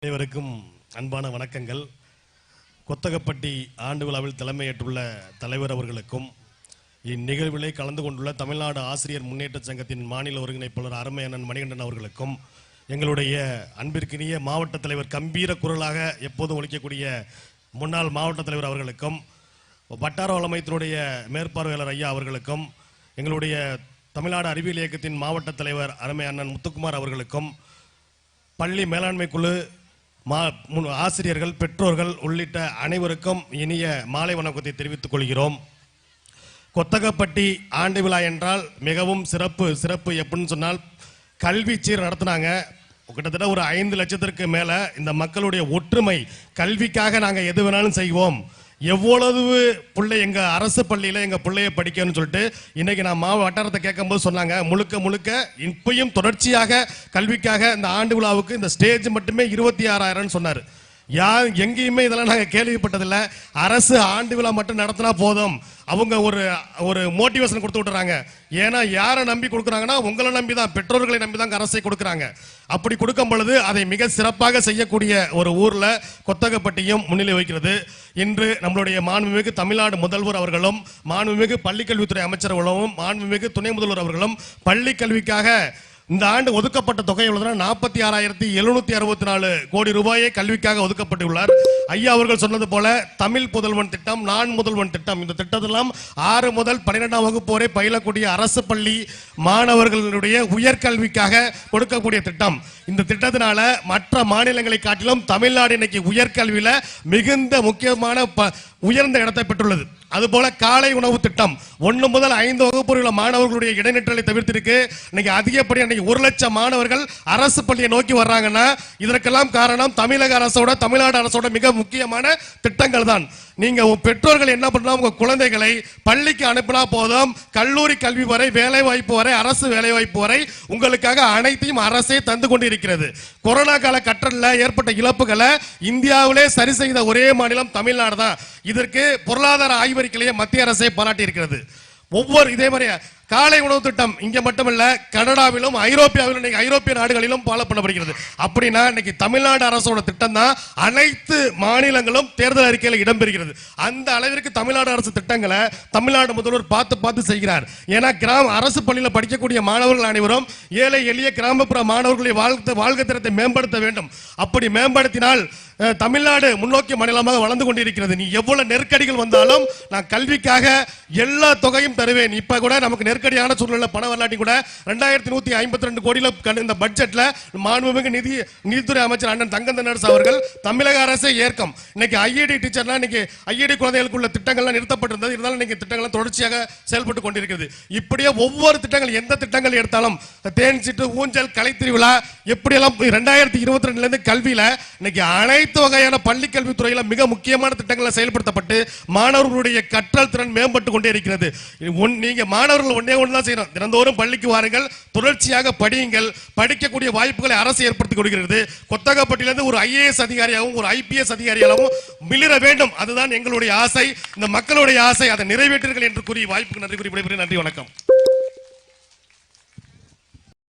அனைவருக்கும் அன்பான வணக்கங்கள். கொத்தகப்பட்டி ஆண்டு விழாவில் தலைமையேற்றுள்ள தலைவர் அவர்களுக்கும் இந்நிகழ்விலே கலந்து கொண்டுள்ள தமிழ்நாடு ஆசிரியர் முன்னேற்ற சங்கத்தின் மாநில ஒருங்கிணைப்பாளர் அருமை அண்ணன் மணிகண்டன் அவர்களுக்கும் எங்களுடைய அன்பிற்கினிய மாவட்ட தலைவர் கம்பீர குரலாக எப்போதும் ஒலிக்கக்கூடிய முன்னாள் மாவட்ட தலைவர் அவர்களுக்கும் வட்டார வளமையத்தினுடைய மேற்பார்வையாளர் ஐயா அவர்களுக்கும் எங்களுடைய தமிழ்நாடு அறிவியல் இயக்கத்தின் மாவட்ட தலைவர் அருமை அண்ணன் முத்துக்குமார் அவர்களுக்கும் பள்ளி மேலாண்மை குழு ஆசிரியர்கள் பெற்றோர்கள் உள்ளிட்ட அனைவருக்கும் இனிய மாலை வணக்கத்தை தெரிவித்துக் கொள்கிறோம். கொத்தகப்பட்டி ஆண்டு விழா என்றால் மிகவும் சிறப்பு எப்படின்னு சொன்னால் கல்வி சீர் நடத்தினாங்க. கிட்டத்தட்ட ஒரு 5 லட்சத்திற்கு மேல இந்த மக்களுடைய ஒற்றுமை, கல்விக்காக நாங்கள் எது வேணாலும் செய்வோம், எவ்வளவு பிள்ளை எங்க அரசு பள்ளியில எங்க பிள்ளைய படிக்கணும்னு சொல்லிட்டு இன்னைக்கு நான் வட்டாரத்தை கேட்கும் போது சொன்னாங்க, முழுக்க இப்பயும் தொடர்ச்சியாக கல்விக்காக இந்த ஆண்டு விழாவுக்கு இந்த ஸ்டேஜ் மட்டுமே 26,000 சொன்னாரு. எங்கேயுமே இதெல்லாம் நாங்கள் கேள்விப்பட்டதில்லை. அரசு ஆண்டு விழா மட்டும் நடத்தினா போதும், அவங்க ஒரு மோட்டிவேஷன் கொடுத்து விட்டுறாங்க. ஏன்னா யாரை நம்பி கொடுக்குறாங்கன்னா உங்களை நம்பி தான், பெற்றோர்களை நம்பி தான் அரசை கொடுக்குறாங்க. அப்படி கொடுக்கும் பொழுது அதை மிக சிறப்பாக செய்யக்கூடிய ஒரு ஊர்ல கொத்தகப்பட்டியும் முன்னிலை வைக்கிறது. இன்று நம்மளுடைய மாண்புமிகு தமிழ்நாடு முதல்வர் அவர்களும் மாண்புமிகு பள்ளிக்கல்வித்துறை அமைச்சர் அவர்களும் மாண்புமிகு துணை முதல்வர் அவர்களும் பள்ளி கல்விக்காக இந்த ஆண்டு ஒதுக்கப்பட்ட தொகை எவ்வளவுனா 46,764 கோடி ரூபாயை கல்விக்காக ஒதுக்கப்பட்டுள்ளார். ஐயா அவர்கள் சொன்னது போல தமிழ் புதல்வன் திட்டம், நான் முதல்வன் திட்டம், இந்த திட்டத்தெல்லாம் 6 முதல் 12ஆம் வகுப்பு வரை பயிலக்கூடிய அரசு பள்ளி மாணவர்களுடைய உயர்கல்விக்காக கொடுக்கக்கூடிய திட்டம். இந்த திட்டத்தினால மற்ற மாநிலங்களை காட்டிலும் தமிழ்நாடு இன்னைக்கு உயர்கல்வியில மிகுந்த முக்கியமான உயர்ந்த இடத்தை பெற்றுள்ளது. அதுபோல காலை உணவு திட்டம் 1 முதல் 5 வகுப்பு உள்ள மாணவர்களுடைய இடைநிற்றலை தவிர்த்திருக்கு. இன்னைக்கு அதிகப்படியாக 1 லட்சம் மாணவர்கள் அரசு பள்ளியை நோக்கி வர்றாங்கன்னா இதற்கெல்லாம் காரணம் தமிழக அரசோட, தமிழ்நாடு அரசோட மிக முக்கியமான திட்டங்கள் தான். நீங்க பெற்றோர்கள் என்ன பண்ணலாம், உங்க குழந்தைகளை பள்ளிக்கு அனுப்பினா போதும், கல்லூரி கல்வி வரை, வேலை வாய்ப்பு வரை, அரசு வேலை வாய்ப்பு வரை உங்களுக்காக அனைத்தையும் அரசே தந்து கொண்டிருக்கிறது. கொரோனா கால கற்றலில் ஏற்பட்ட இழப்புகளை இந்தியாவிலே சரி செய்த ஒரே மாநிலம் தமிழ்நாடு தான். இதற்கு பொருளாதார ஆய்வறிக்கையிலேயே மத்திய அரசே பாராட்டி இருக்கிறது. ஒவ்வொரு இதே மாதிரி காலை உணவு திட்டம் இங்க மட்டுமல்ல, கனடாவிலும் ஐரோப்பியாவிலும் ஐரோப்பிய நாடுகளிலும் ஃபாலோ பண்ணப்படுகிறது. அப்படின்னா இன்னைக்கு தமிழ்நாடு அரசோட திட்டம் தான் அனைத்து மாநிலங்களும் தேர்தல் அறிக்கையில் இடம்பெறுகிறது. அந்த அளவிற்கு தமிழ்நாடு அரசு திட்டங்களை தமிழ்நாடு முதல்வர் பார்த்து செய்கிறார். ஏன்னா அரசு பள்ளியில் படிக்கக்கூடிய மாணவர்கள் அனைவரும் ஏழை எளிய கிராமப்புற மாணவர்களுடைய வாழ்க்கை தரத்தை மேம்படுத்த வேண்டும். அப்படி மேம்படுத்தினால் தமிழ்நாடு முன்னோக்கிய மாநிலமாக வளர்ந்து கொண்டிருக்கிறது. நீ எவ்வளவு நெருக்கடிகள் வந்தாலும் நான் கல்விக்காக எல்லா தொகையும் தருவேன். இப்ப கூட நமக்கு நெருக்கடியான சூழ்நிலை பண வரலாற்றி கூட 2152 கோடியில இந்த பட்ஜெட்ல மாண்புமிகு நிதித்துறை அமைச்சர் அண்ணன் தங்கம் தென்னரசு அவர்கள் தமிழக அரசை ஏற்கும். இன்னைக்கு ஐஐடி டீச்சர்லாம் இன்னைக்கு ஐஐடி குழந்தைகளுக்குள்ள திட்டங்கள்லாம் நிறுத்தப்பட்டிருந்தது. இருந்தாலும் இன்னைக்கு திட்டங்கள் தொடர்ச்சியாக செயல்பட்டு கொண்டிருக்கிறது. இப்படியே ஒவ்வொரு திட்டங்கள், எந்த திட்டங்கள் எடுத்தாலும் தேன் சிட்டு, ஊஞ்சல், கலைத்திருவிழா, எப்படியெல்லாம் 2022 இருந்து கல்வியில இன்னைக்கு அனைத்து வகையான பள்ளி கல்வித்துறையில மிக முக்கியமான திட்டங்களை செயல்படுத்தப்பட்டு மாணவர்களுடைய கற்றல் திறன் மேம்பட்டு கொண்டே இருக்கிறது. நீங்க மாணவர்கள் ஒன்றுதான் செய்யணும், தினந்தோறும் பள்ளிக்கு வாருங்கள், தொடர்ச்சியாக படியுங்கள். படிக்கக்கூடிய வாய்ப்புகளை அரசு ஏற்படுத்திக் கொடுக்கிறது. கொத்தகப்பட்டியிலிருந்து ஒரு IAS அதிகாரியாகவும் ஒரு IPS அதிகாரியாகவும் மிளிர வேண்டும். அதுதான் எங்களுடைய ஆசை, இந்த மக்களுடைய ஆசை. அதை நிறைவேற்றுங்கள் என்று கூறி வாய்ப்புக்கு நன்றி கூறி விடைபெறுகிறேன். நன்றி, வணக்கம்.